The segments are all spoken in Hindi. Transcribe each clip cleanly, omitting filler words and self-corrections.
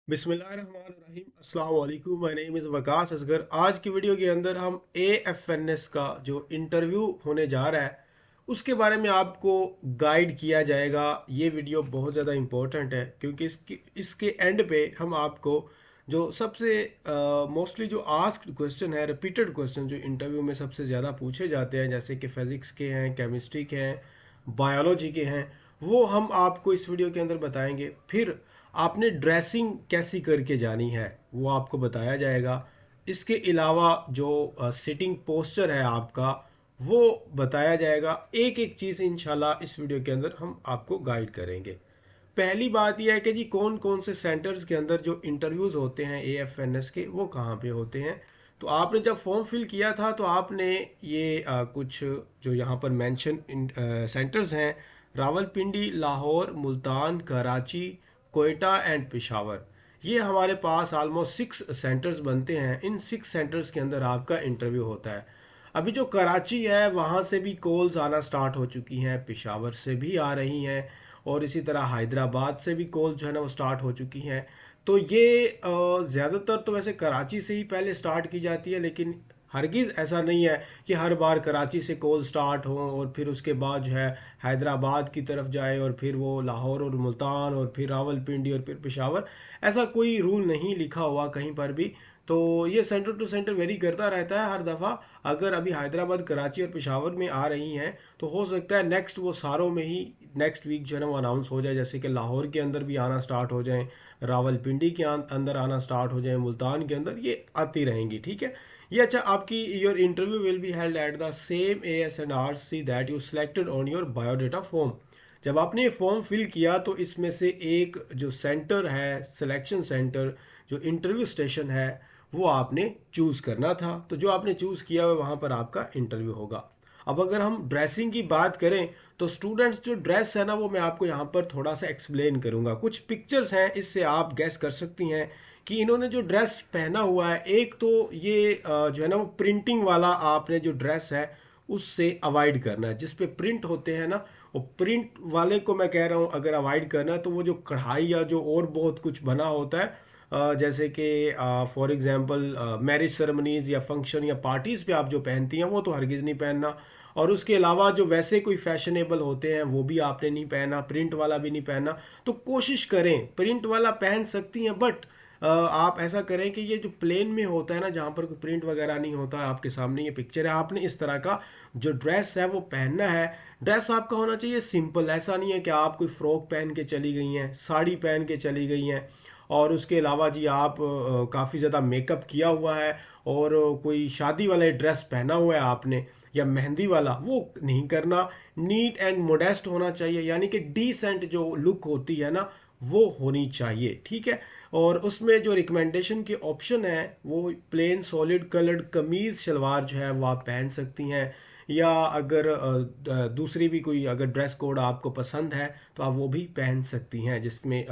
बिस्मिल्लाहिर्रहमानिर्रहीम अस्सलाम वालेकुम। My name is Waqas Asghar. आज की वीडियो के अंदर हम एएफएनएस का जो इंटरव्यू होने जा रहा है उसके बारे में आपको गाइड किया जाएगा। ये वीडियो बहुत ज़्यादा इम्पोर्टेंट है क्योंकि इसके एंड पे हम आपको जो सबसे मोस्टली जो आस्क्ड क्वेश्चन है, रिपीटेड क्वेश्चन जो इंटरव्यू में सबसे ज़्यादा पूछे जाते हैं, जैसे कि फिज़िक्स के हैं, केमिस्ट्री के हैं, बायोलॉजी के हैं, वो हम आपको इस वीडियो के अंदर बताएंगे। फिर आपने ड्रेसिंग कैसी करके जानी है वो आपको बताया जाएगा। इसके अलावा जो सिटिंग पोस्चर है आपका वो बताया जाएगा। एक एक चीज़ इंशाल्लाह इस वीडियो के अंदर हम आपको गाइड करेंगे। पहली बात यह है कि जी कौन कौन से सेंटर्स के अंदर जो इंटरव्यूज़ होते हैं एएफएनएस के वो कहाँ पे होते हैं। तो आपने जब फॉर्म फिल किया था तो आपने ये कुछ जो यहाँ पर मेंशन सेंटर्स हैं, रावलपिंडी, लाहौर, मुल्तान, कराची, कोयटा एंड पेशावर, ये हमारे पास आलमोस्ट 6 सेंटर्स बनते हैं। इन 6 सेंटर्स के अंदर आपका इंटरव्यू होता है। अभी जो कराची है वहाँ से भी कॉल्स आना स्टार्ट हो चुकी हैं, पेशावर से भी आ रही हैं और इसी तरह हैदराबाद से भी कॉल्स जो है ना वो स्टार्ट हो चुकी हैं। तो ये ज़्यादातर तो वैसे कराची से ही पहले स्टार्ट की जाती है, लेकिन हरगिज़ ऐसा नहीं है कि हर बार कराची से कॉल स्टार्ट हो और फिर उसके बाद जो है हैदराबाद की तरफ जाए और फिर वो लाहौर और मुल्तान और फिर रावलपिंडी और फिर पेशावर। ऐसा कोई रूल नहीं लिखा हुआ कहीं पर भी। तो ये सेंटर टू सेंटर वेरी करता रहता है हर दफ़ा। अगर अभी हैदराबाद, कराची और पेशावर में आ रही हैं तो हो सकता है नेक्स्ट वो सारों में ही नेक्स्ट वीक जो है ना वो अनाउंस हो जाए, जैसे कि लाहौर के अंदर भी आना स्टार्ट हो जाए, रावलपिंडी के अंदर आना स्टार्ट हो जाए, मुल्तान के अंदर ये आती रहेंगी। ठीक है। ये अच्छा, आपकी your interview will be held at the same AS&RC that you selected on your biodata form. जब आपने ये फॉर्म फिल किया तो इसमें से एक जो सेंटर है, सिलेक्शन सेंटर, जो इंटरव्यू स्टेशन है, वो आपने चूज़ करना था। तो जो आपने चूज़ किया हुआ वहाँ पर आपका इंटरव्यू होगा। अब अगर हम ड्रेसिंग की बात करें तो स्टूडेंट्स जो ड्रेस है ना वो मैं आपको यहाँ पर थोड़ा सा एक्सप्लेन करूँगा। कुछ पिक्चर्स हैं, इससे आप गैस कर सकती हैं कि इन्होंने जो ड्रेस पहना हुआ है। एक तो ये जो है ना वो प्रिंटिंग वाला आपने जो ड्रेस है उससे अवॉइड करना है, जिस पे प्रिंट होते हैं ना, वो प्रिंट वाले को मैं कह रहा हूँ अगर अवॉइड करना है तो वो जो कढ़ाई या जो और बहुत कुछ बना होता है, जैसे कि फॉर एग्जांपल मैरिज सेरेमनीज या फंक्शन या पार्टीज़ पे आप जो पहनती हैं वो तो हरगिज़ नहीं पहनना। और उसके अलावा जो वैसे कोई फैशनेबल होते हैं वो भी आपने नहीं पहना, प्रिंट वाला भी नहीं पहनना। तो कोशिश करें, प्रिंट वाला पहन सकती हैं बट आप ऐसा करें कि ये जो प्लेन में होता है ना, जहाँ पर कोई प्रिंट वगैरह नहीं होता, आपके सामने ये पिक्चर है, आपने इस तरह का जो ड्रेस है वो पहनना है। ड्रेस आपका होना चाहिए सिंपल। ऐसा नहीं है कि आप कोई फ्रॉक पहन के चली गई हैं, साड़ी पहन के चली गई हैं और उसके अलावा जी आप काफ़ी ज़्यादा मेकअप किया हुआ है और कोई शादी वाला ड्रेस पहना हुआ है आपने या मेहंदी वाला, वो नहीं करना। नीट एंड मोडेस्ट होना चाहिए, यानी कि डिसेंट जो लुक होती है ना वो होनी चाहिए। ठीक है। और उसमें जो रिकमेंडेशन के ऑप्शन है वो प्लेन सॉलिड कलर्ड कमीज शलवार जो है वो आप पहन सकती हैं, या अगर दूसरी भी कोई अगर ड्रेस कोड आपको पसंद है तो आप वो भी पहन सकती हैं, जिसमें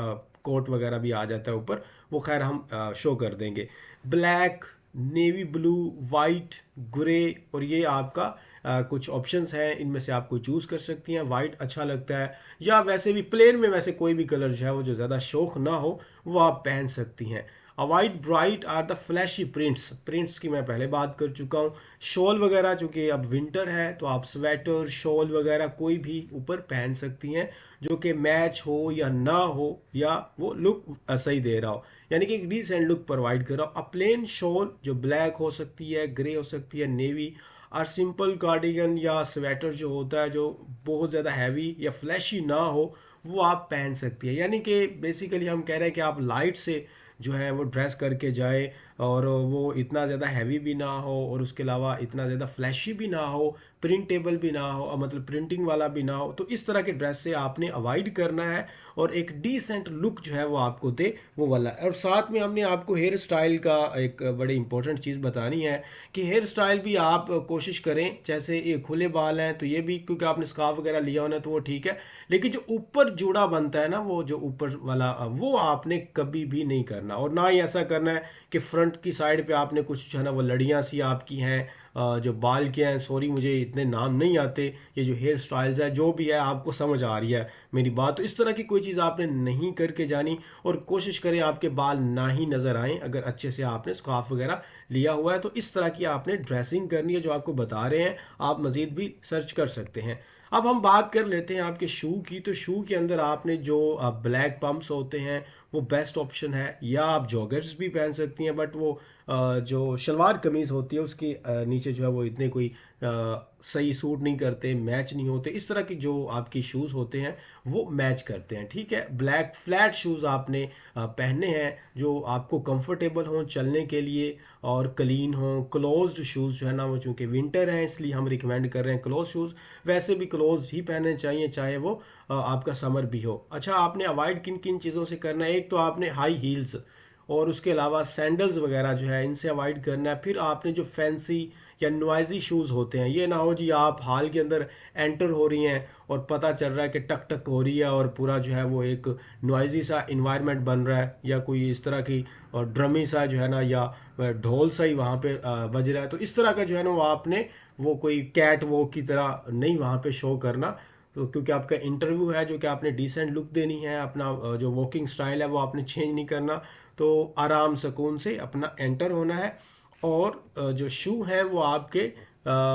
कोट वगैरह भी आ जाता है ऊपर। वो खैर हम शो कर देंगे। Black, navy blue, white, grey, और ये आपका कुछ ऑप्शंस हैं, इनमें से आप कोई चूज़ कर सकती हैं। वाइट अच्छा लगता है, या वैसे भी प्लेन में वैसे कोई भी कलर जो है वो जो ज़्यादा शौक ना हो वो आप पहन सकती हैं। Avoid bright or the flashy prints, prints की मैं पहले बात कर चुका हूँ। शॉल वगैरह, चूँकि अब विंटर है तो आप स्वेटर, शॉल वगैरह कोई भी ऊपर पहन सकती हैं जो कि मैच हो या ना हो, या वो लुक सही दे रहा हो, यानी कि एक डिसेंट लुक प्रोवाइड कर रहा हो। अ प्लेन शॉल जो ब्लैक हो सकती है, ग्रे हो सकती है, नेवी, और सिंपल कार्डिगन या स्वेटर जो होता है जो बहुत ज़्यादा हैवी या फ्लैशी ना हो वो आप पहन सकती है। यानी कि बेसिकली हम कह रहे हैं कि आप लाइट से जो है वो ड्रेस करके जाए और वो इतना ज़्यादा हैवी भी ना हो और उसके अलावा इतना ज़्यादा फ्लैशी भी ना हो, प्रिंटेबल भी ना हो, मतलब प्रिंटिंग वाला भी ना हो। तो इस तरह के ड्रेस से आपने अवॉइड करना है और एक डिसेंट लुक जो है वो आपको दे वो वाला। और साथ में हमने आपको हेयर स्टाइल का एक बड़ी इंपॉर्टेंट चीज़ बतानी है कि हेयर स्टाइल भी आप कोशिश करें, जैसे ये खुले बाल हैं तो ये भी, क्योंकि आपने स्कार्फ वगैरह लिया होना तो वो ठीक है, लेकिन जो ऊपर जूड़ा बनता है ना, वो जो ऊपर वाला वो आपने कभी भी नहीं करना करना, और ना ही ऐसा करना है कि फ्रंट की साइड पे आपने कुछ जो है ना वो लड़ियाँ सी आपकी हैं, जो बाल के हैं, सॉरी मुझे इतने नाम नहीं आते, ये जो हेयर स्टाइल्स है जो भी है आपको समझ आ रही है मेरी बात, तो इस तरह की कोई चीज़ आपने नहीं करके जानी। और कोशिश करें आपके बाल ना ही नज़र आएँ, अगर अच्छे से आपने स्कार्फ वगैरह लिया हुआ है तो इस तरह की आपने ड्रेसिंग करनी है जो आपको बता रहे हैं। आप मज़ीद भी सर्च कर सकते हैं। अब हम बात कर लेते हैं आपके शू की। तो शू के अंदर आपने जो ब्लैक पम्प्स होते हैं वो बेस्ट ऑप्शन है, या आप जॉगर्स भी पहन सकती हैं, बट वो जो शलवार कमीज़ होती है उसके नीचे जो है वो इतने कोई सही सूट नहीं करते, मैच नहीं होते। इस तरह की जो आपकी शूज़ होते हैं वो मैच करते हैं, ठीक है। ब्लैक फ्लैट शूज़ आपने पहनने हैं जो आपको कंफर्टेबल हों चलने के लिए और क्लीन हों। क्लोज्ड शूज़ जो है ना वो चूँकि विंटर है इसलिए हम रिकमेंड कर रहे हैं क्लोज शूज़, वैसे भी क्लोज ही पहनने चाहिए चाहे वो आपका समर भी हो। अच्छा, आपने अवॉइड किन किन चीज़ों से करना है? एक तो आपने हाई हील्स और उसके अलावा सैंडल्स वगैरह जो है इनसे अवॉइड करना है। फिर आपने जो फैंसी या नॉइजी शूज़ होते हैं, ये ना हो जी आप हाल के अंदर एंटर हो रही हैं और पता चल रहा है कि टक टक हो रही है और पूरा जो है वो एक नॉइजी सा इन्वायरमेंट बन रहा है, या कोई इस तरह की और ड्रमी सा जो है ना, या ढोल सा ही वहाँ पे बज रहा है। तो इस तरह का जो है ना वो आपने वो कोई कैट वॉक की तरह नहीं वहाँ पे शो करना। तो क्योंकि आपका इंटरव्यू है जो कि आपने डिसेंट लुक देनी है, अपना जो वॉकिंग स्टाइल है वो आपने चेंज नहीं करना। तो आराम सुकून से अपना एंटर होना है। और जो शू हैं वो आपके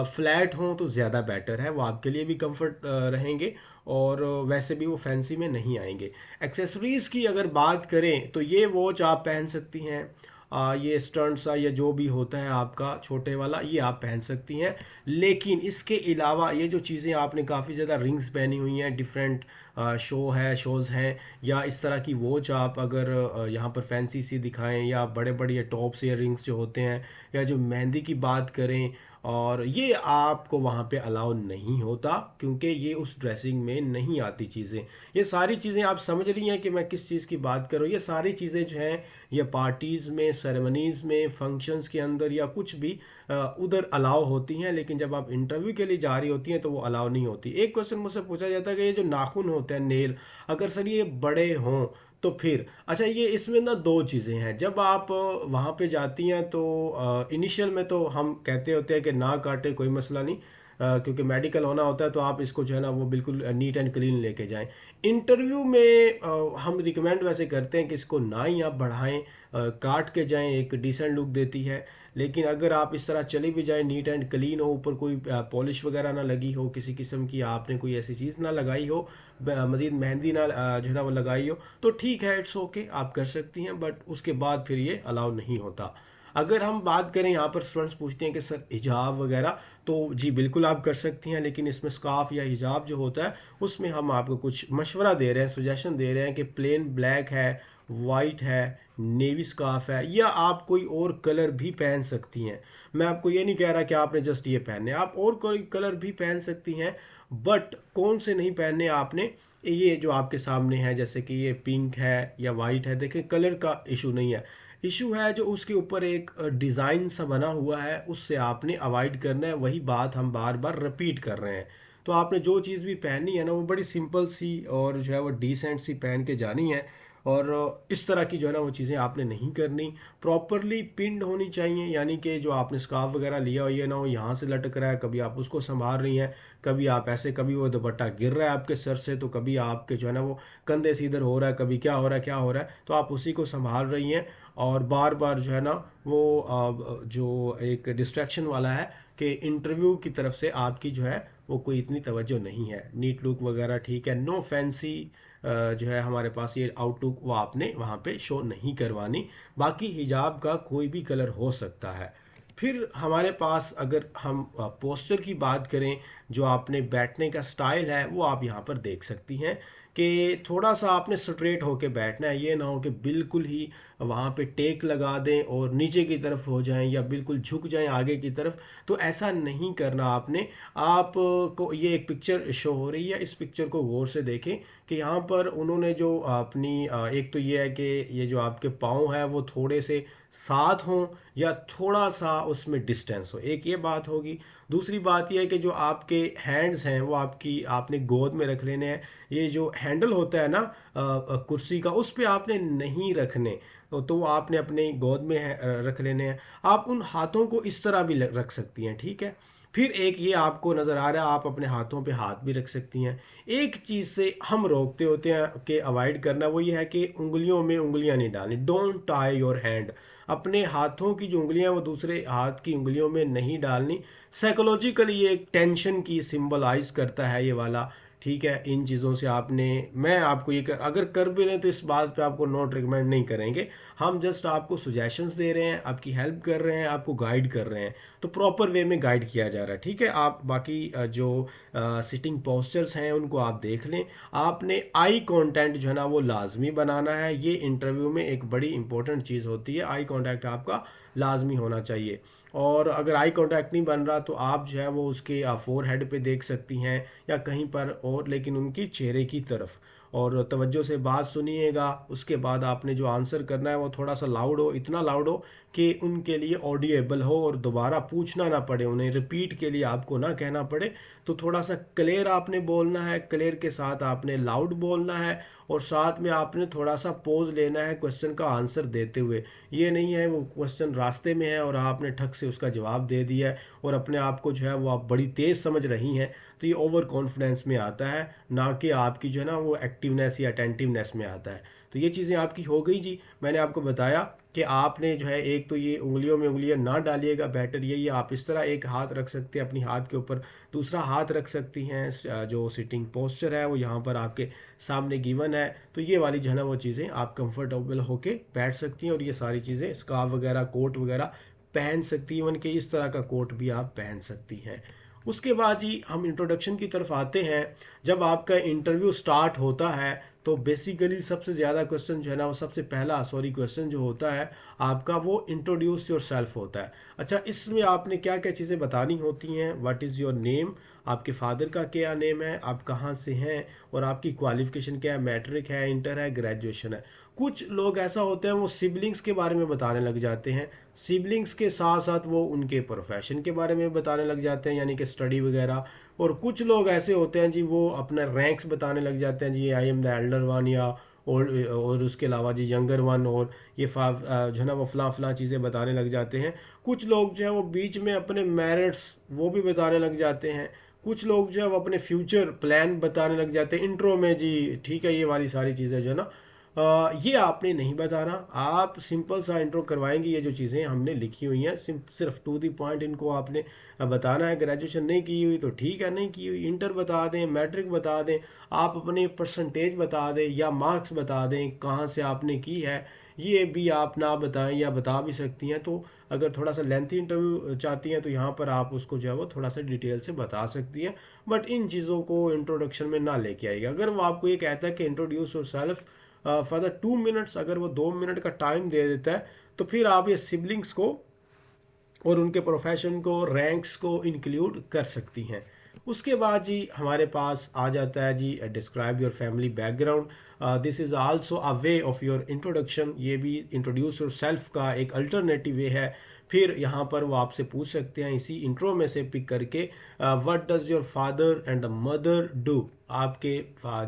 फ्लैट हों तो ज़्यादा बेटर है, वो आपके लिए भी कंफर्ट रहेंगे और वैसे भी वो फैंसी में नहीं आएंगे। एक्सेसरीज़ की अगर बात करें तो ये वॉच आप पहन सकती हैं, ये स्टर्न सा या जो भी होता है आपका छोटे वाला, ये आप पहन सकती हैं। लेकिन इसके अलावा ये जो चीज़ें आपने काफ़ी ज़्यादा रिंग्स पहनी हुई हैं, डिफरेंट शोज़ हैं, या इस तरह की वॉच आप अगर यहाँ पर फैंसी सी दिखाएं, या बड़े बड़े टॉप्स या रिंग्स जो होते हैं, या जो मेहंदी की बात करें, और ये आपको वहाँ पे अलाउ नहीं होता क्योंकि ये उस ड्रेसिंग में नहीं आती चीज़ें। ये सारी चीज़ें आप समझ रही हैं कि मैं किस चीज़ की बात कर रहा हूँ। ये सारी चीज़ें जो हैं ये पार्टीज़ में, सेरेमनीज़ में, फंक्शंस के अंदर या कुछ भी उधर अलाउ होती हैं, लेकिन जब आप इंटरव्यू के लिए जा रही होती हैं तो वो अलाउ नहीं होती। एक क्वेश्चन मुझसे पूछा जाता है कि ये जो नाखून होते हैं नेल, अगर सर ये बड़े हों तो फिर अच्छा, ये इसमें ना दो चीज़ें हैं। जब आप वहाँ पे जाती हैं तो इनिशियल में तो हम कहते होते हैं कि ना काटे कोई मसला नहीं, क्योंकि मेडिकल होना होता है तो आप इसको जो है ना वो बिल्कुल नीट एंड क्लीन लेके जाएं। इंटरव्यू में हम रिकमेंड वैसे करते हैं कि इसको ना ही आप बढ़ाएं, काट के जाएं, एक डिसेंट लुक देती है। लेकिन अगर आप इस तरह चले भी जाएं, नीट एंड क्लीन हो, ऊपर कोई पॉलिश वगैरह ना लगी हो, किसी किस्म की आपने कोई ऐसी चीज़ ना लगाई हो, मज़ीद मेहंदी ना जो है ना वो लगाई हो, तो ठीक है, इट्स ओके, आप कर सकती हैं। बट उसके बाद फिर ये अलाउ नहीं होता। अगर हम बात करें, यहाँ पर स्टूडेंट्स पूछते हैं कि सर हिजाब वगैरह, तो जी बिल्कुल आप कर सकती हैं, लेकिन इसमें स्कार्फ या हिजाब जो होता है उसमें हम आपको कुछ मशवरा दे रहे हैं, सुजेशन दे रहे हैं कि प्लेन ब्लैक है, वाइट है, नेवी स्कार्फ है, या आप कोई और कलर भी पहन सकती हैं। मैं आपको ये नहीं कह रहा कि आपने जस्ट ये पहनने, आप और कोई कलर भी पहन सकती हैं। बट कौन से नहीं पहनने आपने, ये जो आपके सामने है, जैसे कि ये पिंक है या वाइट है, देखें कलर का इशू नहीं है, इशू है जो उसके ऊपर एक डिज़ाइन सा बना हुआ है, उससे आपने अवॉइड करना है। वही बात हम बार बार रिपीट कर रहे हैं। तो आपने जो चीज़ भी पहननी है ना वो बड़ी सिंपल सी और जो है वो डिसेंट सी पहन के जानी है। और इस तरह की जो है ना वो चीज़ें आपने नहीं करनी। प्रॉपरली पिंड होनी चाहिए, यानी कि जो आपने स्कार्फ वगैरह लिया हो ये ना हो यहाँ से लटक रहा है, कभी आप उसको संभाल रही हैं, कभी आप ऐसे, कभी वो दुपट्टा गिर रहा है आपके सर से, तो कभी आपके जो है ना वो कंधे से इधर हो रहा है, कभी क्या हो रहा है क्या हो रहा है, तो आप उसी को संभाल रही हैं। और बार बार जो है ना वो जो एक डिस्ट्रैक्शन वाला है कि इंटरव्यू की तरफ से आपकी जो है वो कोई इतनी तवज्जो नहीं है। नीट लुक वगैरह ठीक है, नो फैंसी जो है हमारे पास ये आउटलुक वो आपने वहाँ पे शो नहीं करवानी। बाकी हिजाब का कोई भी कलर हो सकता है। फिर हमारे पास अगर हम पोस्चर की बात करें, जो आपने बैठने का स्टाइल है वो आप यहाँ पर देख सकती हैं कि थोड़ा सा आपने स्ट्रेट होके बैठना है। ये ना हो कि बिल्कुल ही वहाँ पे टेक लगा दें और नीचे की तरफ हो जाएं, या बिल्कुल झुक जाएं आगे की तरफ, तो ऐसा नहीं करना आपने। आप को ये एक पिक्चर शो हो रही है, इस पिक्चर को गौर से देखें कि यहाँ पर उन्होंने जो अपनी एक तो ये है कि ये जो आपके पाँव है वो थोड़े से साथ हों या थोड़ा सा उसमें डिस्टेंस हो, एक ये बात होगी। दूसरी बात ये है कि जो आपके हैंड्स हैं वो आपने गोद में रख लेने हैं। ये जो हैंडल होता है ना कुर्सी का, उस पे आपने नहीं रखने, तो वो आपने अपने गोद में रख लेने हैं। आप उन हाथों को इस तरह भी रख सकती हैं, ठीक है। फिर एक ये आपको नज़र आ रहा है, आप अपने हाथों पे हाथ भी रख सकती हैं। एक चीज़ से हम रोकते होते हैं कि अवॉइड करना, वो ये है कि उंगलियों में उंगलियां नहीं डालनी। डोंट टाई योर हैंड, अपने हाथों की जो उंगलियां वो दूसरे हाथ की उंगलियों में नहीं डालनी। साइकोलॉजिकली ये एक टेंशन की सिंबलाइज करता है ये वाला, ठीक है। इन चीज़ों से मैं आपको अगर कर भी लें तो इस बात पे आपको नोट रिकमेंड नहीं करेंगे। हम जस्ट आपको सुजेशंस दे रहे हैं, आपकी हेल्प कर रहे हैं, आपको गाइड कर रहे हैं, तो प्रॉपर वे में गाइड किया जा रहा है, ठीक है। आप बाकी जो सिटिंग पोस्चर्स हैं उनको आप देख लें। आपने आई कांटेक्ट जो है ना वो लाजमी बनाना है। ये इंटरव्यू में एक बड़ी इंपॉर्टेंट चीज़ होती है, आई कांटेक्ट आपका लाजमी होना चाहिए। और अगर आई कांटेक्ट नहीं बन रहा तो आप जो है वो उसके फोर हेड पे देख सकती हैं या कहीं पर और, लेकिन उनकी चेहरे की तरफ, और तवज्जो से बात सुनिएगा। उसके बाद आपने जो आंसर करना है वो थोड़ा सा लाउड हो, इतना लाउड हो कि उनके लिए ऑडिएबल हो और दोबारा पूछना ना पड़े, उन्हें रिपीट के लिए आपको ना कहना पड़े। तो थोड़ा सा क्लियर आपने बोलना है, क्लियर के साथ आपने लाउड बोलना है, और साथ में आपने थोड़ा सा पोज लेना है क्वेश्चन का आंसर देते हुए। ये नहीं है वो क्वेश्चन रास्ते में है और आपने ठक से उसका जवाब दे दिया है और अपने आप को जो है वो आप बड़ी तेज़ समझ रही हैं, तो ये ओवर कॉन्फिडेंस में आता है, ना कि आपकी जो है ना वो एक्टिवनेस या अटेंटिवनेस में आता है। तो ये चीज़ें आपकी हो गई जी। मैंने आपको बताया कि आपने जो है एक तो ये उंगलियों में उंगलियां ना डालिएगा, बेटर यही है आप इस तरह एक हाथ रख सकते हैं अपनी हाथ के ऊपर, दूसरा हाथ रख सकती हैं। जो सिटिंग पोस्चर है वो यहाँ पर आपके सामने गिवन है, तो ये वाली जो है ना वो चीज़ें आप कंफर्टेबल होके बैठ सकती हैं, और ये सारी चीज़ें स्कार्फ वगैरह कोट वगैरह पहन सकती हैं, इवन के इस तरह का कोट भी आप पहन सकती हैं। उसके बाद ही हम इंट्रोडक्शन की तरफ आते हैं। जब आपका इंटरव्यू स्टार्ट होता है तो बेसिकली सबसे ज़्यादा क्वेश्चन जो है ना वो सबसे पहला क्वेश्चन जो होता है आपका, वो इंट्रोड्यूस योर सेल्फ होता है। अच्छा, इसमें आपने क्या क्या चीज़ें बतानी होती हैं। व्हाट इज़ योर नेम, आपके फादर का क्या नेम है, आप कहाँ से हैं, और आपकी क्वालिफिकेशन क्या है, मैट्रिक है, इंटर है, ग्रेजुएशन है। कुछ लोग ऐसा होते हैं वो सिबलिंग्स के बारे में बताने लग जाते हैं, सिबलिंग्स के साथ साथ वो उनके प्रोफेशन के बारे में बताने लग जाते हैं, यानी कि स्टडी वगैरह। और कुछ लोग ऐसे होते हैं जी वो अपना रैंक्स बताने लग जाते हैं, जी I am the elder one, या और उसके अलावा जी यंगर वन, और ये जो है ना वो फला फला चीज़ें बताने लग जाते हैं। कुछ लोग जो है वो बीच में अपने मेरिट्स वो भी बताने लग जाते हैं। कुछ लोग जो है वो अपने फ्यूचर प्लान बताने लग जाते हैं इंट्रो में जी, ठीक है। ये वाली सारी चीज़ें जो है ना ये आपने नहीं बताना, आप सिंपल सा इंट्रो करवाएंगे। ये जो चीज़ें हमने लिखी हुई हैं सिर्फ टू दी पॉइंट इनको आपने बताना है। ग्रेजुएशन नहीं की हुई तो ठीक है, नहीं की हुई इंटर बता दें, मैट्रिक बता दें, आप अपने परसेंटेज बता दें या मार्क्स बता दें कहाँ से आपने की है, ये भी आप ना बताएं या बता भी सकती हैं। तो अगर थोड़ा सा लेंथी इंटरव्यू चाहती हैं तो यहाँ पर आप उसको जो है वो थोड़ा सा डिटेल से बता सकती हैं, बट इन चीज़ों को इंट्रोडक्शन में ना लेके आएगा। अगर वो आपको ये कहता है कि introduce your self for the 2 minutes, अगर वो 2 मिनट का टाइम दे देता है तो फिर आप ये सिबलिंग्स को और उनके प्रोफेशन को, रैंक्स को इंक्लूड कर सकती हैं। उसके बाद जी हमारे पास आ जाता है जी describe your family background. This is also a way of your introduction, ये भी इंट्रोड्यूस योर सेल्फ का एक अल्टरनेटिव वे है। फिर यहाँ पर वो आपसे पूछ सकते हैं इसी इंट्रो में से पिक करके, what does your father and the mother do, आपके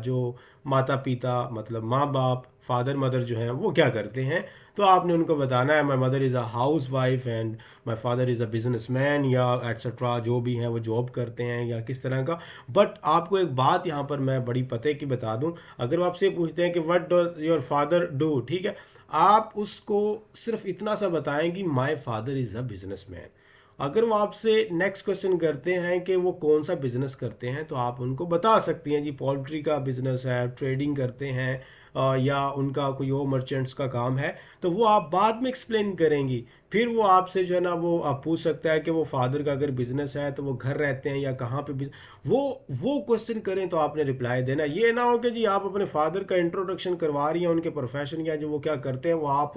जो माता पिता मतलब माँ बाप, फादर मदर जो हैं वो क्या करते हैं। तो आपने उनको बताना है my mother is a house wife and my father is a business man, या एट्सट्रा जो भी हैं वो जॉब करते हैं या किस तरह का। बट आपको एक बात यहाँ पर मैं बड़ी पते की बता दूँ, अगर वो आपसे पूछते हैं कि what does your father do, ठीक है, आप उसको सिर्फ इतना सा बताएं कि my father is a business man. अगर वो आपसे नेक्स्ट क्वेश्चन करते हैं कि वो कौन सा बिजनेस करते हैं तो आप उनको बता सकती हैं जी पोल्ट्री का बिजनेस है, ट्रेडिंग करते हैं, या उनका कोई और मर्चेंट्स का काम है, तो वो आप बाद में एक्सप्लेन करेंगी। फिर वो आपसे जो है ना वो आप पूछ सकता है कि वो फादर का अगर बिजनेस है तो वो घर रहते हैं या कहाँ पे वो क्वेश्चन करें तो आपने रिप्लाई देना। ये ना हो कि जी आप अपने फादर का इंट्रोडक्शन करवा रही हैं, उनके प्रोफेशन या जो वो क्या करते हैं वो आप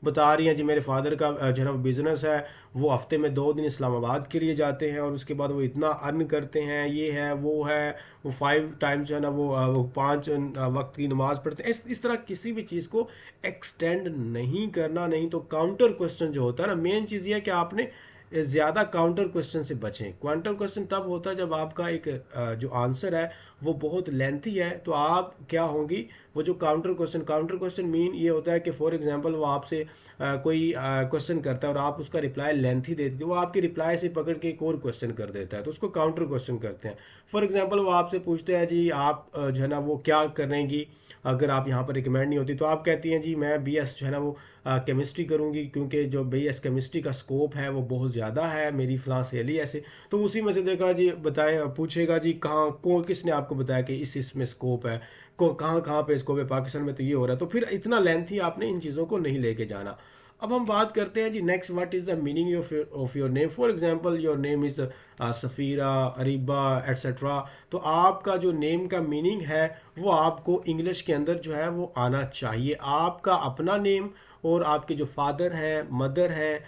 बता रही हैं जी मेरे फादर का जो है ना बिजनेस है, वो हफ्ते में 2 दिन इस्लामाबाद के लिए जाते हैं और उसके बाद वो इतना अर्न करते हैं, ये है वो है, वो 5 टाइम्स जो है ना वो 5 वक्त की नमाज पढ़ते हैं। इस तरह किसी भी चीज़ को एक्सटेंड नहीं करना। नहीं तो काउंटर क्वेश्चन जो होता है ना, मेन चीज़ ये है कि आपने ज़्यादा काउंटर क्वेश्चन से बचें। काउंटर क्वेश्चन तब होता है जब आपका एक जो आंसर है वो बहुत लेंथी है, तो आप क्या होंगी, वो जो काउंटर क्वेश्चन मीन ये होता है कि फॉर एग्जांपल वो आपसे कोई क्वेश्चन करता है और आप उसका रिप्लाई लेंथी देती है, वो आपके रिप्लाई से पकड़ के एक और क्वेश्चन कर देता है, तो उसको काउंटर क्वेश्चन करते हैं। फॉर एग्जांपल वो आपसे पूछते हैं जी आप जो है ना वो क्या करेंगी अगर आप यहाँ पर रिकमेंड नहीं होती, तो आप कहती हैं जी मैं बीएस जो है ना वो केमिस्ट्री करूँगी, क्योंकि जो बीएस केमिस्ट्री का स्कोप है वो बहुत ज़्यादा है, मेरी फ़लाँ सहेली ऐसे। तो उसी में से देखा जी बताए पूछेगा जी कहाँ को किसने आपको बताया कि इसमें स्कोप है, को कहाँ कहाँ पे स्कोप है, पाकिस्तान में तो ये हो रहा है। तो फिर इतना लेंथी आपने इन चीज़ों को नहीं लेके जाना। अब हम बात करते हैं जी next, what is the meaning of your name. For example your name is Safira, Ariba etcetera. तो आपका जो नेम का मीनिंग है वो आपको इंग्लिश के अंदर जो है वो आना चाहिए। आपका अपना नेम और आपके जो फादर हैं, मदर हैं,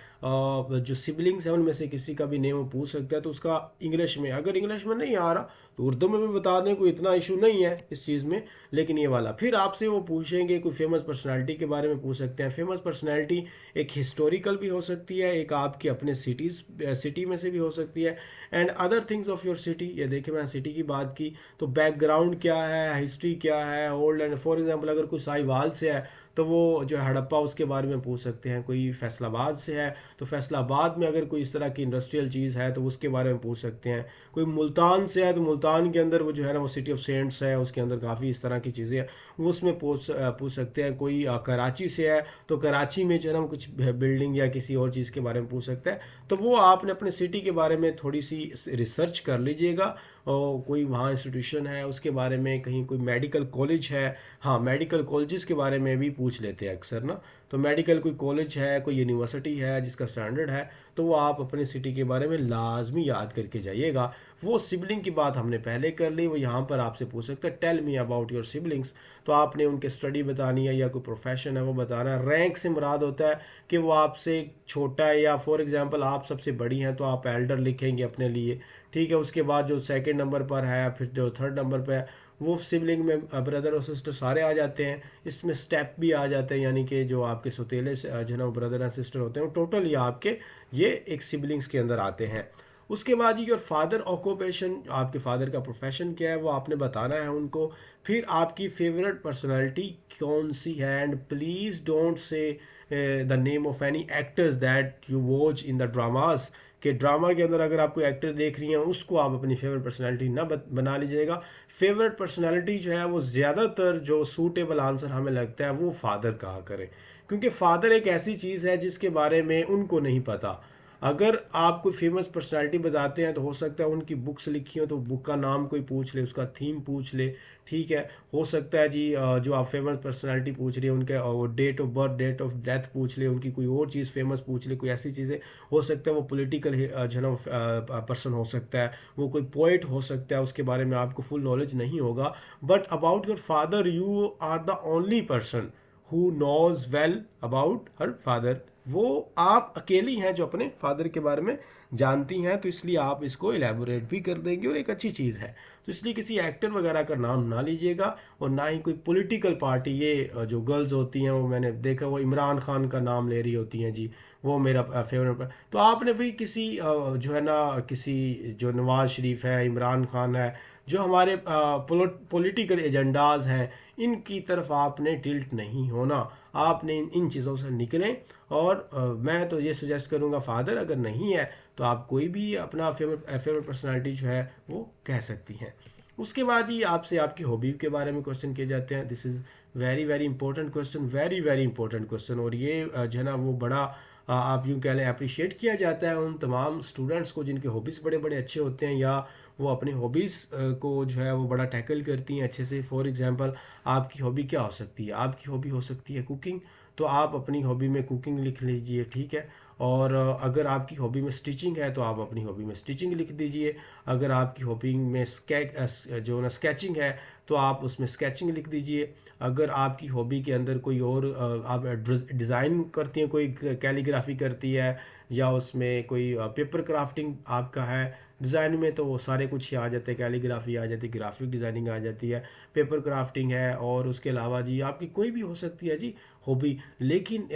जो सिबलिंग्स हैं, उनमें से किसी का भी नेम वो पूछ सकता है, तो उसका इंग्लिश में, अगर इंग्लिश में नहीं आ रहा तो उर्दू में भी बता दें, कोई इतना इशू नहीं है इस चीज़ में। लेकिन ये वाला फिर आपसे वो पूछेंगे, कोई फेमस पर्सनालिटी के बारे में पूछ सकते हैं। फेमस पर्सनालिटी एक हिस्टोरिकल भी हो सकती है, एक आपकी अपने सिटी में से भी हो सकती है, and other things of your city. ये देखिए मैंने सिटी की बात की, तो बैकग्राउंड क्या है, हिस्ट्री क्या है, ओल्ड एंड फॉर एग्जांपल अगर कोई साहिवाल से है तो वो जो है हड़प्पा उसके बारे में पूछ सकते हैं। कोई फैसलाबाद से है तो फैसलाबाद में अगर कोई इस तरह की इंडस्ट्रियल चीज़ है तो उसके बारे में पूछ सकते हैं। कोई मुल्तान से है तो मुल्तान के अंदर वो जो है ना वो सिटी ऑफ सेंट्स है, उसके अंदर काफ़ी इस तरह की चीज़ें हैं, वो उसमें पूछ सकते हैं। कोई कराची से है तो कराची में जो है ना वो कुछ बिल्डिंग या किसी और चीज़ के बारे में पूछ सकता है। तो वो आपने अपने सिटी के बारे में थोड़ी सी रिसर्च कर लीजिएगा, और कोई वहाँ इंस्टीट्यूशन है उसके बारे में, कहीं कोई मेडिकल कॉलेज है, हाँ मेडिकल कॉलेजेस के बारे में भी पूछ लेते हैं अक्सर ना। तो मेडिकल कोई कॉलेज है, कोई यूनिवर्सिटी है जिसका स्टैंडर्ड है, तो वो आप अपने सिटी के बारे में लाजमी याद करके जाइएगा। वो सिबलिंग की बात हमने पहले कर ली, वो यहाँ पर आपसे पूछ सकते हैं tell me about your siblings. तो आपने उनके स्टडी बतानी है या कोई प्रोफेशन है वो बताना है। रैंक से मुराद होता है कि वो आपसे छोटा है, या फॉर एग्जांपल आप सबसे बड़ी हैं तो आप एल्डर लिखेंगे अपने लिए, ठीक है। उसके बाद जो सेकंड नंबर पर है, फिर जो थर्ड नंबर पर है, वो सिबलिंग में ब्रदर और सिस्टर सारे आ जाते हैं। इसमें स्टेप भी आ जाते हैं, यानी कि जो आपके सौतेले जो है ना ब्रदर एंड सिस्टर होते हैं, टोटल ये आपके ये एक सिबलिंग्स के अंदर आते हैं। उसके बाद योर फादर ऑक्यूपेशन, आपके फादर का प्रोफेशन क्या है वो आपने बताना है उनको। फिर आपकी फेवरेट पर्सनालिटी कौन सी है, and please don't say the name of any actors that you watch in the dramas, कि ड्रामा के अंदर अगर आप कोई एक्टर देख रही हैं उसको आप अपनी फेवरेट पर्सनालिटी ना बना लीजिएगा। फेवरेट पर्सनालिटी जो है वो ज़्यादातर जो सूटेबल आंसर हमें लगता है वो फादर कहा करें, क्योंकि फादर एक ऐसी चीज़ है जिसके बारे में उनको नहीं पता। अगर आप कोई फेमस पर्सनालिटी बताते हैं तो हो सकता है उनकी बुक्स लिखी हो तो बुक का नाम कोई पूछ ले, उसका थीम पूछ ले, ठीक है। हो सकता है जी जो आप फेमस पर्सनालिटी पूछ रही है उनके date of birth, date of death पूछ ले, उनकी कोई और चीज़ फेमस पूछ ले, कोई ऐसी चीज़ें हो सकता है। वो पॉलिटिकल जो है ना पर्सन हो सकता है, वो कोई पोइट हो सकता है, उसके बारे में आपको फुल नॉलेज नहीं होगा। But about your father you are the only person who knows well about her father. वो आप अकेली हैं जो अपने फादर के बारे में जानती हैं, तो इसलिए आप इसको एलेबोरेट भी कर देंगे और एक अच्छी चीज़ है। तो इसलिए किसी एक्टर वगैरह का नाम ना लीजिएगा, और ना ही कोई पॉलिटिकल पार्टी। ये जो गर्ल्स होती हैं वो मैंने देखा वो इमरान खान का नाम ले रही होती हैं जी, वो मेरा फेवरेट। तो आपने भी किसी जो है ना किसी जो नवाज शरीफ है, इमरान खान है, जो हमारे पॉलिटिकल एजेंडाज हैं, इनकी तरफ आपने टिल्ट नहीं होना। आपने इन चीज़ों से निकलें। और मैं तो ये सजेस्ट करूँगा फादर अगर नहीं है तो आप कोई भी अपना फेवरेट पर्सनालिटी जो है वो कह सकती हैं। उसके बाद ही आपसे आपकी हॉबी के बारे में क्वेश्चन किए जाते हैं। This is very very important question, very very important question. और ये जो है ना वो बड़ा आप यूँ कह लें अप्रिशिएट किया जाता है उन तमाम स्टूडेंट्स को जिनके हॉबीज़ बड़े बड़े अच्छे होते हैं, या वो अपनी हॉबीज़ को जो है वो बड़ा टैकल करती हैं अच्छे से। फॉर एग्जांपल आपकी हॉबी क्या हो सकती है? आपकी हॉबी हो सकती है कुकिंग, तो आप अपनी हॉबी में कुकिंग लिख लीजिए, ठीक है। और अगर आपकी हॉबी में स्टिचिंग है तो आप अपनी हॉबी में स्टिचिंग लिख दीजिए। अगर आपकी हॉबी में जो ना स्केचिंग है तो आप उसमें स्केचिंग लिख दीजिए। अगर आपकी हॉबी के अंदर कोई और आप डिज़ाइन करती हैं, कोई कैलीग्राफी करती है, या उसमें कोई पेपर क्राफ्टिंग आपका है डिज़ाइन में, तो वो सारे कुछ ही आ जाते हैं। कैलीग्राफी आ जाती है, ग्राफिक डिज़ाइनिंग आ जाती है, पेपर क्राफ्टिंग है, और उसके अलावा जी आपकी कोई भी हो सकती है जी हॉबी। लेकिन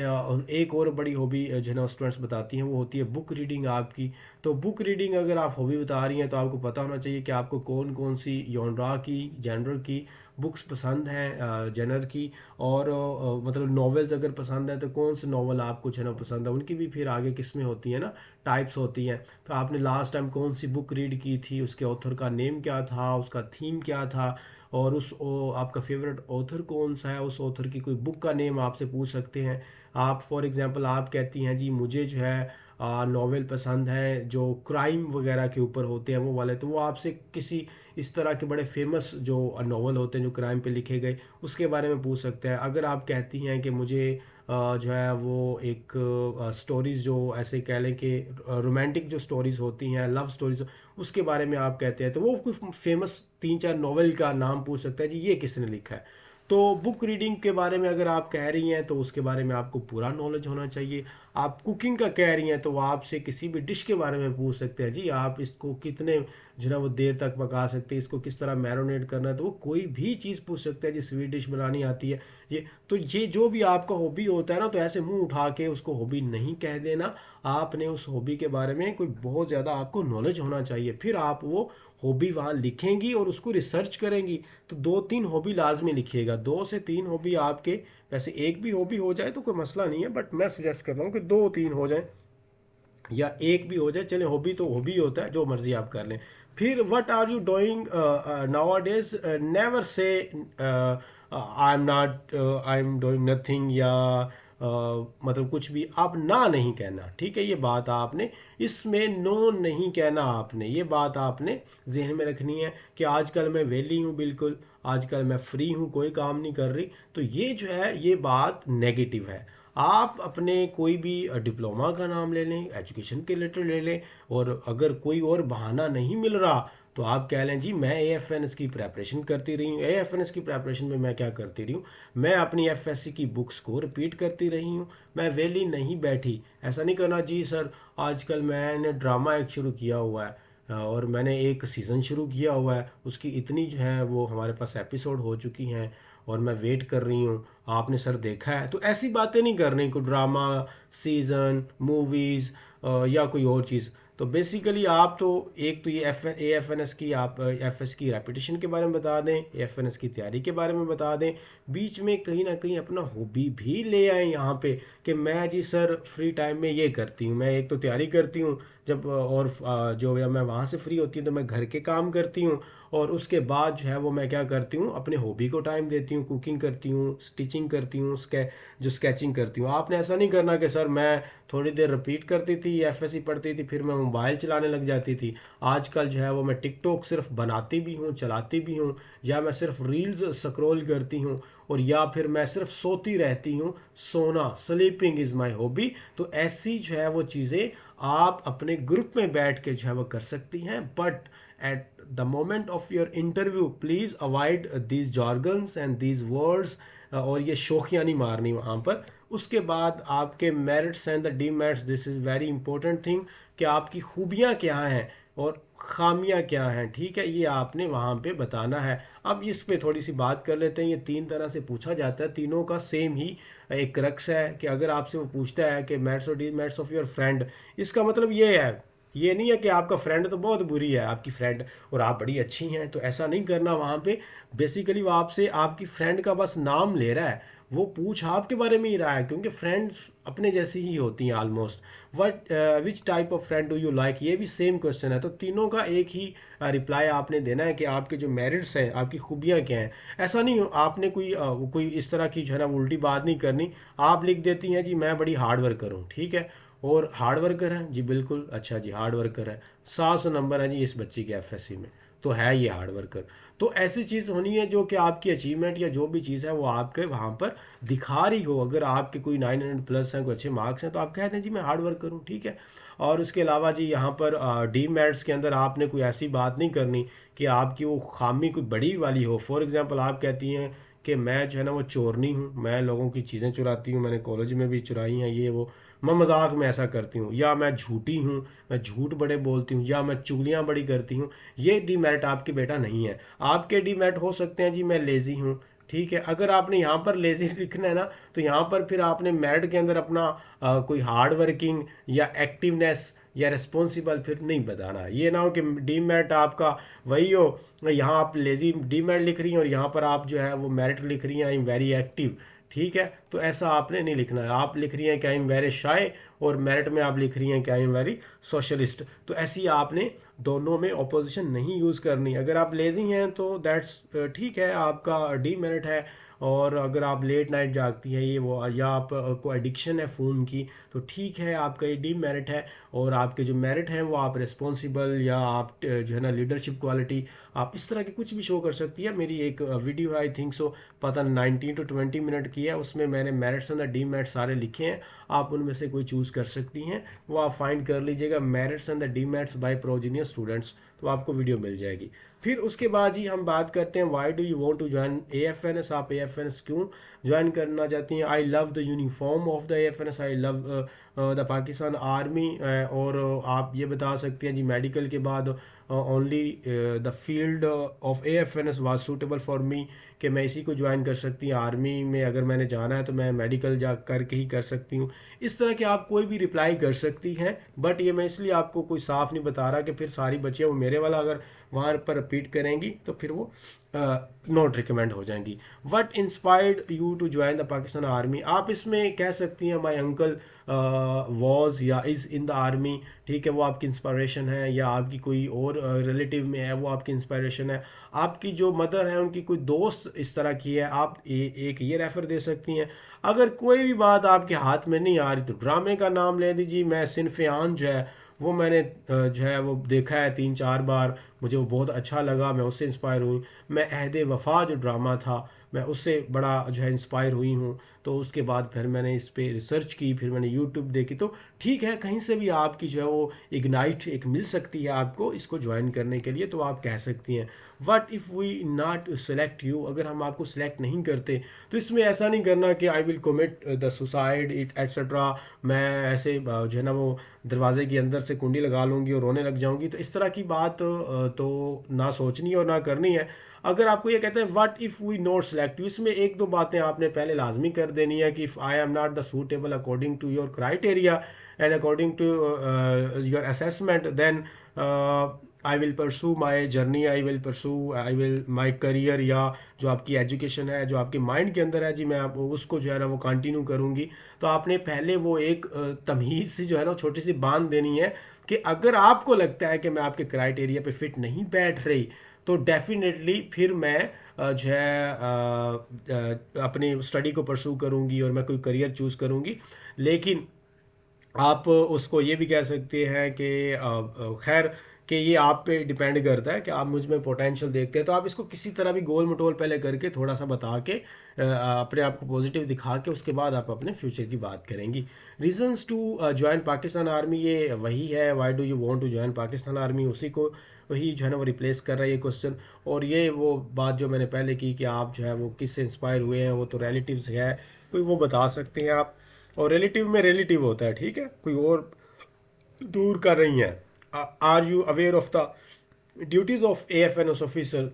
एक और बड़ी हॉबी जो है ना स्टूडेंट्स बताती हैं वो होती है बुक रीडिंग आपकी। तो बुक रीडिंग अगर आप हॉबी बता रही हैं तो आपको पता होना चाहिए कि आपको कौन कौन सी जेनर की बुक्स पसंद हैं, जेनर की। और मतलब नॉवेल्स अगर पसंद है तो कौन से नॉवल आपको जो है ना पसंद है, उनकी भी फिर आगे किस्में होती हैं ना, टाइप्स होती हैं। तो आपने लास्ट टाइम कौन सी बुक रीड की थी, उसके ऑथर का नेम क्या था, उसका थीम क्या था, और आपका फेवरेट ऑथर कौन सा है, उस ऑथर की कोई बुक का नेम आपसे पूछ सकते हैं। आप फॉर एग्जांपल आप कहती हैं जी मुझे जो है नॉवेल पसंद है जो क्राइम वगैरह के ऊपर होते हैं वो वाले, तो वो आपसे किसी इस तरह के बड़े फेमस जो नॉवल होते हैं जो क्राइम पे लिखे गए उसके बारे में पूछ सकते हैं। अगर आप कहती हैं कि मुझे जो है वो एक स्टोरीज जो ऐसे कह लें कि रोमांटिक जो स्टोरीज होती हैं, लव स्टोरीज, उसके बारे में आप कहते हैं, तो वो कोई फेमस 3-4 नॉवेल का नाम पूछ सकता है जी ये किसने लिखा है। तो बुक रीडिंग के बारे में अगर आप कह रही हैं तो उसके बारे में आपको पूरा नॉलेज होना चाहिए। आप कुकिंग का कह रही हैं तो वो आपसे किसी भी डिश के बारे में पूछ सकते हैं जी आप इसको कितने जो है वो देर तक पका सकते हैं, इसको किस तरह मैरिनेट करना है, तो वो कोई भी चीज़ पूछ सकते हैं जी। स्वीट डिश बनानी आती है ये, तो ये जो भी आपका हॉबी होता है ना, तो ऐसे मुंह उठा के उसको हॉबी नहीं कह देना। आपने उस हॉबी के बारे में कोई बहुत ज़्यादा आपको नॉलेज होना चाहिए, फिर आप वो हॉबी वहाँ लिखेंगी और उसको रिसर्च करेंगी। तो 2-3 हॉबी लाजमी लिखिएगा, 2 से 3 हॉबी आपके, वैसे एक भी हॉबी हो जाए तो कोई मसला नहीं है, बट मैं सजेस्ट कर रहा हूँ कि 2-3 हो जाए या एक भी हो जाए, चले। हॉबी तो हॉबी होता है, जो मर्जी आप कर लें। फिर what are you doing nowadays, never say I am doing nothing, या मतलब कुछ भी आप ना नहीं कहना, ठीक है। ये बात आपने इसमें नो नहीं कहना, आपने ये बात आपने जहन में रखनी है कि आजकल मैं वेली हूँ, बिल्कुल आजकल मैं फ्री हूँ, कोई काम नहीं कर रही। तो ये जो है ये बात नेगेटिव है। आप अपने कोई भी डिप्लोमा का नाम ले लें, एजुकेशन के रिलेटेड ले लें, और अगर कोई और बहाना नहीं मिल रहा तो आप कह लें जी मैं एएफएनएस की प्रेपरेशन करती रही हूँ। एएफएनएस की प्रेपरेशन में मैं क्या करती रही हूँ, मैं अपनी एफएससी की बुक्स को रिपीट करती रही हूँ, मैं वेली नहीं बैठी। ऐसा नहीं करना जी सर आजकल मैंने ड्रामा एक शुरू किया हुआ है, और मैंने एक सीज़न शुरू किया हुआ है, उसकी इतनी जो है वो हमारे पास एपिसोड हो चुकी हैं और मैं वेट कर रही हूँ, आपने सर देखा है। तो ऐसी बातें नहीं करनी, कोई ड्रामा, सीज़न, मूवीज़ या कोई और चीज़। तो बेसिकली आप तो एक तो ये एएफएनएस की आप एफएस की रेपिटेशन के बारे में बता दें, एएफएनएस की तैयारी के बारे में बता दें, बीच में कहीं ना कहीं अपना हॉबी भी ले आए यहाँ पे कि मैं जी सर फ्री टाइम में ये करती हूँ, मैं एक तो तैयारी करती हूँ जब, और जो या मैं वहाँ से फ्री होती हूँ तो मैं घर के काम करती हूँ, और उसके बाद जो है वो मैं क्या करती हूँ अपने हॉबी को टाइम देती हूँ, कुकिंग करती हूँ, स्टिचिंग करती हूँ, जो स्केचिंग करती हूँ। आपने ऐसा नहीं करना कि सर मैं थोड़ी देर रिपीट करती थी, एफएससी पढ़ती थी, फिर मैं मोबाइल चलाने लग जाती थी। आजकल जो है वो मैं टिकटॉक सिर्फ बनाती भी हूँ, चलाती भी हूँ, या मैं सिर्फ रील्स स्क्रॉल करती हूँ, और या फिर मैं सिर्फ सोती रहती हूँ। सोना, स्लीपिंग इज़ माई हॉबी। तो ऐसी जो है वो चीज़ें आप अपने ग्रुप में बैठ के जो है वो कर सकती हैं, but at the moment of your interview please avoid these jargons and these words, और ये शोखियाँ नहीं मारनी वहाँ पर। उसके बाद आपके merits and the demerits, this is very important thing, कि आपकी खूबियाँ क्या हैं और खामियां क्या हैं, ठीक है, ये आपने वहाँ पे बताना है। अब इस पे थोड़ी सी बात कर लेते हैं। ये 3 तरह से पूछा जाता है, तीनों का सेम ही एक क्रक्स है कि अगर आपसे वो पूछता है कि मेरिट्स और डीमेरिट्स ऑफ योर फ्रेंड, इसका मतलब ये है, ये नहीं है कि आपका फ्रेंड तो बहुत बुरी है आपकी फ्रेंड और आप बड़ी अच्छी हैं, तो ऐसा नहीं करना वहाँ पे। बेसिकली वो आपसे आपकी फ्रेंड का बस नाम ले रहा है, वो पूछ आपके बारे में ही रहा है, क्योंकि फ्रेंड्स अपने जैसी ही होती हैं almost. What which type of friend do you like, ये भी सेम क्वेश्चन है। तो तीनों का एक ही रिप्लाई आपने देना है कि आपके जो मेरिट्स हैं, आपकी खूबियाँ क्या हैं। ऐसा नहीं आपने कोई इस तरह की जो है ना उल्टी बात नहीं करनी। आप लिख देती हैं जी मैं बड़ी हार्ड वर्कर हूँ, ठीक है, और हार्ड वर्कर है जी, बिल्कुल, अच्छा जी हार्ड वर्कर है, 700 नंबर है जी इस बच्ची के एफएससी में, तो है ये हार्ड वर्कर। तो ऐसी चीज़ होनी है जो कि आपकी अचीवमेंट या जो भी चीज़ है वो आपके वहाँ पर दिखा रही हो। अगर आपके कोई 900 प्लस हैं, कोई अच्छे मार्क्स हैं, तो आप कहते हैं जी मैं हार्ड वर्कर हूँ, ठीक है। और उसके अलावा जी यहाँ पर डी मैथ्स के अंदर आपने कोई ऐसी बात नहीं करनी कि आपकी वो खामी कोई बड़ी वाली हो। फॉर एग्जांपल आप कहती हैं कि मैं जो है ना वो चोरनी हूँ, मैं लोगों की चीज़ें चुराती हूँ, मैंने कॉलेज में भी चुराई हैं ये वो, मैं मजाक में ऐसा करती हूँ, या मैं झूठी हूँ, मैं झूठ बड़े बोलती हूँ, या मैं चुगलियाँ बड़ी करती हूँ। ये डीमेरिट आपके बेटा नहीं है। आपके डीमेरिट हो सकते हैं जी मैं लेज़ी हूँ, ठीक है। अगर आपने यहाँ पर लेज़ी लिखना है ना, तो यहाँ पर फिर आपने मेरिट के अंदर अपना कोई हार्ड वर्किंग या एक्टिवनेस या रिस्पॉन्सिबल फिर नहीं बताना। ये ना हो कि डीमेरिट आपका वही हो, यहाँ आप लेज़ी डीमेरिट लिख रही हैं और यहाँ पर आप जो है वो मेरिट लिख रही हैं आई एम वेरी एक्टिव, ठीक है। तो ऐसा आपने नहीं लिखना है। आप लिख रही हैं कि आई एम वेरी शाय, और मेरिट में आप लिख रही हैं कि आई एम वेरी सोशलिस्ट। तो ऐसी आपने दोनों में ऑपोजिशन नहीं यूज़ करनी। अगर आप लेजी हैं तो दैट्स ठीक है, आपका डी मेरिट है। और अगर आप लेट नाइट जागती हैं ये वो, या आप को एडिक्शन है फ़ोन की, तो ठीक है, आपका ये डी मेरिट है। और आपके जो मेरिट हैं वो आप रिस्पॉन्सिबल, या आप जो है ना लीडरशिप क्वालिटी, आप इस तरह की कुछ भी शो कर सकती है। मेरी एक वीडियो है आई थिंक सो पता 19 to 20 मिनट की है, उसमें मैंने मेरिट्स एंड डी मेरिट सारे लिखे हैं। आप उनमें से कोई चूज़ कर सकती हैं, वो आप फाइंड कर लीजिएगा merits and the demerits by प्रोजीनियस स्टूडेंट्स, तो आपको वीडियो मिल जाएगी। फिर उसके बाद ही हम बात करते हैं why do you want to join AFNS, आप एएफएनएस क्यों ज्वाइन करना चाहती हैं। I love the uniform of the AFNS, I love the Pakistan army. और आप ये बता सकते हैं जी मेडिकल के बाद only the field of एएफएनएस was suitable for me, कि मैं इसी को ज्वाइन कर सकती हूँ। आर्मी में अगर मैंने जाना है तो मैं मेडिकल जा करके ही कर सकती हूँ। इस तरह के आप कोई भी रिप्लाई कर सकती हैं, बट ये मैं इसलिए आपको कोई साफ नहीं बता रहा कि फिर सारी बच्चियाँ वो मेरे वाला अगर वहाँ पर रिपीट करेंगी तो फिर वो नॉट रिकमेंड हो जाएंगी। What inspired you to join the Pakistan army, आप इसमें कह सकती हैं माई अंकल वॉज या इज़ इन द आर्मी, ठीक है, वो आपकी इंस्पायरेशन है। या आपकी कोई और रिलेटिव में है वो आपकी इंस्पायरेशन है। आपकी जो मदर है उनकी कोई दोस्त इस तरह की है, आप एक ये रेफर दे सकती हैं। अगर कोई भी बात आपके हाथ में नहीं आ रही तो ड्रामे का नाम ले दीजिए। मैं सिनफ़े आन जो है वो मैंने जो है वो देखा है 3-4 बार, मुझे वो बहुत अच्छा लगा, मैं उससे इंस्पायर हुई। मैं अहद वफ़ा जो ड्रामा था मैं उससे बड़ा जो है इंस्पायर हुई हूँ। तो उसके बाद फिर मैंने इस पे रिसर्च की, फिर मैंने यूट्यूब देखी। तो ठीक है, कहीं से भी आपकी जो है वो इग्नाइट एक मिल सकती है आपको इसको ज्वाइन करने के लिए, तो आप कह सकती हैं। What if we not select you, अगर हम आपको सेलेक्ट नहीं करते तो इसमें ऐसा नहीं करना कि I will commit the suicide it etcetera, मैं ऐसे जो है ना वो दरवाजे के अंदर से कुंडी लगा लूँगी और रोने लग जाऊँगी। तो इस तरह की बात तो ना सोचनी और ना करनी है। अगर आपको ये कहते हैं what if we not select you, इसमें एक दो बातें आपने पहले लाजमी कर देनी है कि if I am not the suitable according to your criteria and according to your assessment, then I will pursue my journey, I will pursue I will my career, या जो आपकी एजुकेशन है जो आपके माइंड के अंदर है जी मैं आप उसको जो है ना वो कंटिन्यू करूँगी। तो आपने पहले वो एक तमीज़ से जो है ना छोटी सी बांध देनी है कि अगर आपको लगता है कि मैं आपके क्राइटेरिया पे फिट नहीं बैठ रही, तो डेफिनेटली फिर मैं जो है अपनी स्टडी को परसू करूँगी और मैं कोई करियर चूज़ करूँगी। लेकिन आप उसको ये भी कह सकते हैं कि खैर कि ये आप पे डिपेंड करता है कि आप मुझ में पोटेंशियल देखते हैं। तो आप इसको किसी तरह भी गोल मटोल पहले करके थोड़ा सा बता के अपने आप को पॉजिटिव दिखा के उसके बाद आप अपने फ्यूचर की बात करेंगी। Reasons to join Pakistan army, ये वही है why do you want to join Pakistan army, उसी को वही जो है ना वो रिप्लेस कर रहा है ये क्वेश्चन। और ये वो बात जो मैंने पहले की कि आप जो है वो किससे इंस्पायर हुए हैं, वो तो रिलेटिव्स है, कोई वो बता सकते हैं आप। और रिलेटिव में रिलेटिव होता है, ठीक है, कोई और दूर कर रही हैं। Are you aware of the duties of A F N S officer,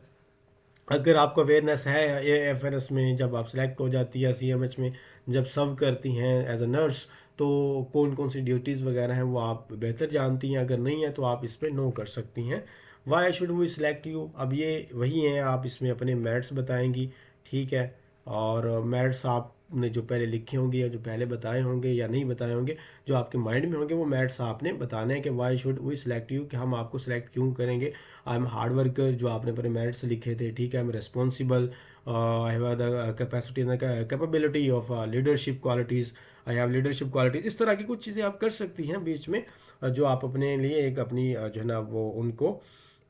अगर आपको अवेयरनेस है ए एफ एन एस में, जब आप सेलेक्ट हो जाती है सी एम एच में, जब सर्व करती हैं एज अ नर्स, तो कौन कौन सी ड्यूटीज़ वगैरह हैं वो आप बेहतर जानती हैं। अगर नहीं है तो आप इस पर नो कर सकती हैं। Why should we select you, अब ये वही हैं, आप इसमें अपने मेरिट्स बताएंगी, ठीक है। और मेरिट्स आप आपने जो पहले लिखे होंगे या जो पहले बताए होंगे या नहीं बताए होंगे, जो आपके माइंड में होंगे, वो मेरिट्स आपने बताने हैं कि why should we select you, कि हम आपको सिलेक्ट क्यों करेंगे। आई एम हार्ड वर्कर, जो आपने अपने मेरिट्स लिखे थे, ठीक है। I am responsible, I have the capacity and capability of leadership qualities, I have leadership qualities. इस तरह की कुछ चीज़ें आप कर सकती हैं बीच में, जो आप अपने लिए एक अपनी जो है ना वो उनको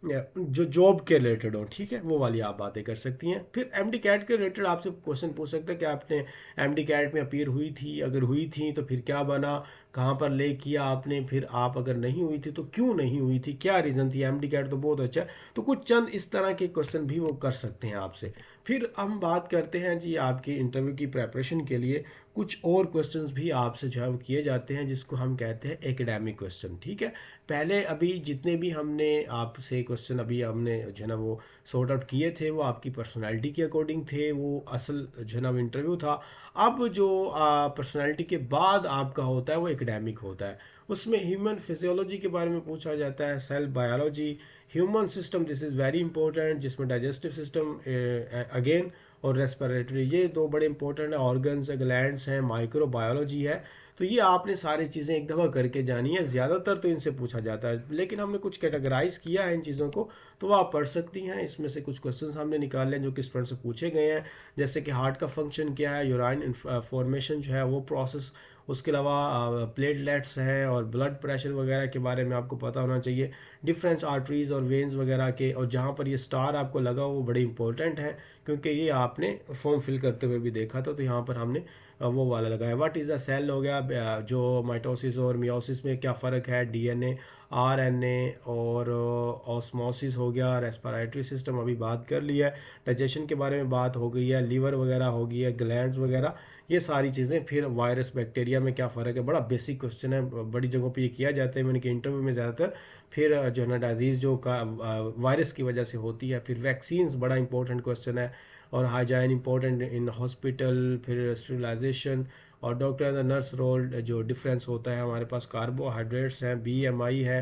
जो जॉब के रिलेटेड हो, ठीक है, वो वाली आप बातें कर सकती हैं। फिर एमडी कैट के रिलेटेड आपसे क्वेश्चन पूछ सकते हैं कि आपने एमडी कैट में अपीयर हुई थी, अगर हुई थी तो फिर क्या बना, कहाँ पर ले किया आपने, फिर आप अगर नहीं हुई थी तो क्यों नहीं हुई थी, क्या रीज़न थी। एमडी कैट तो बहुत अच्छा है, तो कुछ चंद इस तरह के क्वेश्चन भी वो कर सकते हैं आपसे। फिर हम बात करते हैं जी आपकी इंटरव्यू की प्रेपरेशन के लिए कुछ और क्वेश्चंस भी आपसे जो है वो किए जाते हैं, जिसको हम कहते हैं एकेडमिक क्वेश्चन, ठीक है। पहले अभी जितने भी हमने आपसे क्वेश्चन अभी हमने जो है ना वो सॉर्ट आउट किए थे, वो आपकी पर्सनालिटी के अकॉर्डिंग थे, वो असल जो है ना वो इंटरव्यू था। अब जो पर्सनालिटी के बाद आपका होता है वो एकेडमिक होता है। उसमें ह्यूमन फिजियोलॉजी के बारे में पूछा जाता है, cell biology, human system, this is very important, जिसमें डाइजेस्टिव सिस्टम अगेन, और रेस्पिरेटरी, ये दो बड़े इंपॉर्टेंट है, ऑर्गन्स है, ग्लैंड्स हैं, माइक्रोबायोलॉजी है। तो ये आपने सारी चीज़ें एक दफ़ा करके जानी है। ज़्यादातर तो इनसे पूछा जाता है, लेकिन हमने कुछ कैटेगराइज किया है इन चीज़ों को, तो वो आप पढ़ सकती हैं। इसमें से कुछ क्वेश्चन हमने निकाले हैं जो कि स्टूडेंट से पूछे गए हैं, जैसे कि हार्ट का फंक्शन क्या है, यूराइन फॉर्मेशन जो है वो प्रोसेस, उसके अलावा प्लेटलेट्स हैं, और ब्लड प्रेशर वगैरह के बारे में आपको पता होना चाहिए, डिफरेंस आर्टरीज और वेन्स वगैरह के, और जहाँ पर ये स्टार आपको लगा वो बड़े इंपॉर्टेंट है, क्योंकि ये आपने फॉर्म फिल करते हुए भी देखा था, तो यहाँ पर हमने वो वाला लगाया। व्हाट इज़ द सेल हो गया, जो माइटोसिस और मियोसिस में क्या फ़र्क है, डीएनए, आरएनए, और ऑस्मोसिस हो गया, रेस्पिरेटरी सिस्टम अभी बात कर लिया है, डाइजेशन के बारे में बात हो गई है, लीवर वगैरह हो गई है, ग्लैंड्स वगैरह, ये सारी चीज़ें। फिर वायरस बैक्टीरिया में क्या फ़र्क है, बड़ा बेसिक क्वेश्चन है, बड़ी जगहों पे ये किया जाता है, मैंने कि इंटरव्यू में ज़्यादातर। फिर जो है ना डिजीज़ जो का वायरस की वजह से होती है। फिर वैक्सीन्स बड़ा इंपॉर्टेंट क्वेश्चन है, और हाइजाइन इंपॉर्टेंट इन हॉस्पिटल, फिर स्टेरिलाइजेशन, और डॉक्टर एंड नर्स रोल जो डिफरेंस होता है, हमारे पास कार्बोहाइड्रेट्स हैं, बीएमआई है,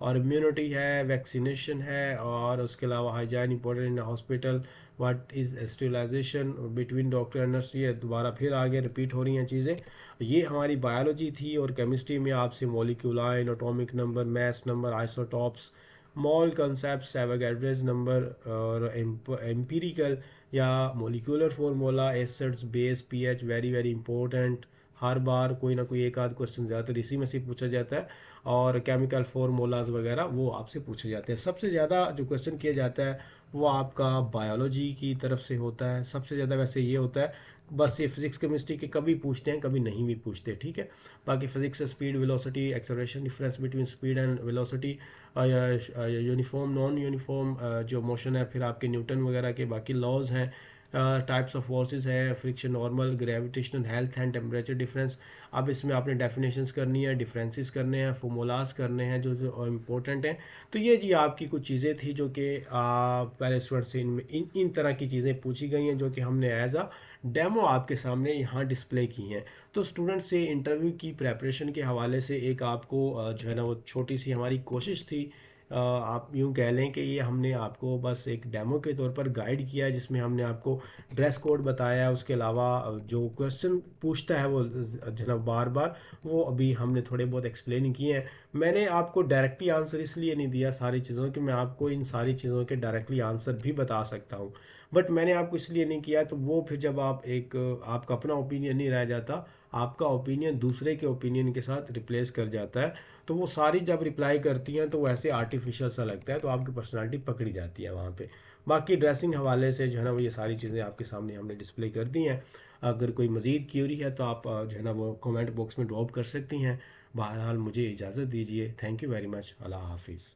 और इम्यूनिटी है, वैक्सीनेशन है, और उसके अलावा hygiene important in hospital, what is sterilisation between doctor and nurse. ये दोबारा फिर आगे रिपीट हो रही हैं चीज़ें। ये हमारी बायोलॉजी थी। और केमिस्ट्री में आपसे मॉलिक्यूलाइन, atomic number, mass number, isotopes, mole concept, Avogadro's number, और एम्पिरिकल या molecular formula, acids, base, pH, very very important. हर बार कोई ना कोई एक आध क्वेश्चन ज़्यादातर इसी में से पूछा जाता है, और केमिकल फार्मूलाज वगैरह वो आपसे पूछे जाते हैं। सबसे ज़्यादा जो क्वेश्चन किया जाता है वो आपका बायोलॉजी की तरफ से होता है, सबसे ज़्यादा वैसे ये होता है। बस ये फिजिक्स केमिस्ट्री के कभी पूछते हैं, कभी नहीं भी पूछते, ठीक है। बाकी physics, speed, velocity, acceleration, difference between speed and velocity, uniform, non uniform जो मोशन है, फिर आपके न्यूटन वगैरह के बाकी लॉज हैं, टाइप्स ऑफ फोर्सेस है, friction, normal, gravitational, health and temperature difference. अब इसमें आपने डेफिनेशंस करनी है, डिफरेंसेस करने हैं, फॉर्मूलाज करने हैं जो जो इम्पोर्टेंट हैं। तो ये जी आपकी कुछ चीज़ें थी जो कि पहले स्टूडेंट से इन तरह की चीज़ें पूछी गई हैं, जो कि हमने एज अ डेमो आपके सामने यहाँ डिस्प्ले की हैं। तो स्टूडेंट से इंटरव्यू की प्रेपरेशन के हवाले से एक आपको जो है ना वो छोटी सी हमारी कोशिश थी। आप यूँ कह लें कि ये हमने आपको बस एक डेमो के तौर पर गाइड किया है, जिसमें हमने आपको ड्रेस कोड बताया है। उसके अलावा जो क्वेश्चन पूछता है वो जनाब बार बार, वो अभी हमने थोड़े बहुत एक्सप्लेन किए हैं। मैंने आपको डायरेक्टली आंसर इसलिए नहीं दिया सारी चीज़ों के, मैं आपको इन सारी चीज़ों के डायरेक्टली आंसर भी बता सकता हूँ, बट मैंने आपको इसलिए नहीं किया, तो वो फिर जब आप एक आपका अपना ओपिनियन नहीं रह जाता, आपका ओपिनियन दूसरे के ओपिनियन के साथ रिप्लेस कर जाता है, तो वो सारी जब रिप्लाई करती हैं तो वो ऐसे आर्टिफिशियल सा लगता है, तो आपकी पर्सनालिटी पकड़ी जाती है वहाँ पे। बाकी ड्रेसिंग हवाले से जो है ना वो ये सारी चीज़ें आपके सामने हमने डिस्प्ले कर दी हैं। अगर कोई मज़ीद क्यूरी है तो आप जो है ना वो कमेंट बॉक्स में ड्रॉप कर सकती हैं। बहरहाल मुझे इजाज़त दीजिए। Thank you very much. अल्लाह हाफिज़।